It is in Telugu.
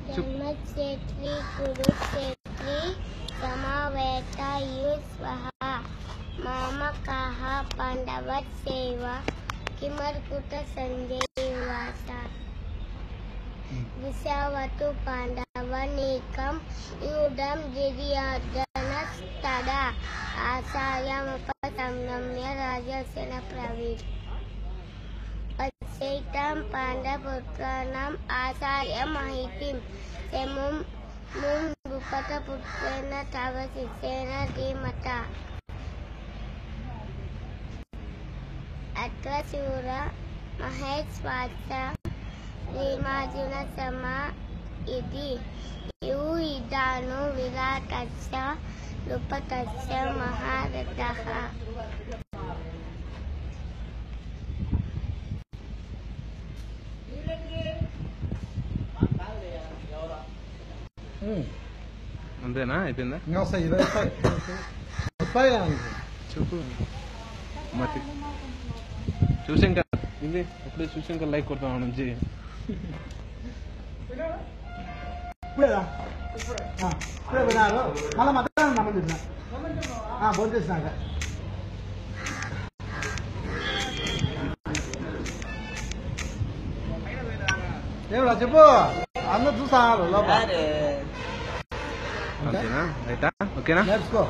జన్మక్షేత్రి కురుక్షేత్రి సమవేత యుస్వహ మామకాః పాండవస్యైవ కిమర్కుట సంజయవాస విశావతు పాండవనీకం యూఢం దుర్యోధనస్తదా ఆసాయముపసంగమ్య రాజసేన ప్రవీర్ పశ్చైతాం పాండవపుత్రాణం ఆసార్య మహితిం ముం ద్రుపదపుత్రేణ తవ శిష్యేణ ధీమత అత్ర శూర మహేశ్వాస శ్రీమార్జున సమా ఇది యుయిదాను విరాటస్య ద్రుపదస్య మహారథః అంతేనా అయిపోయిందా చెప్పు మతి చూసాక ఇది ఎప్పుడే చూసాక లైక్ కొడతాం నుంచి మళ్ళీ మధ్యాహ్నం నమ్మకం భోజనం చేసినాక ఏమిరా చెప్పు అందరు చూసా అంతేనా రైటా ఓకేనా నేర్చుకో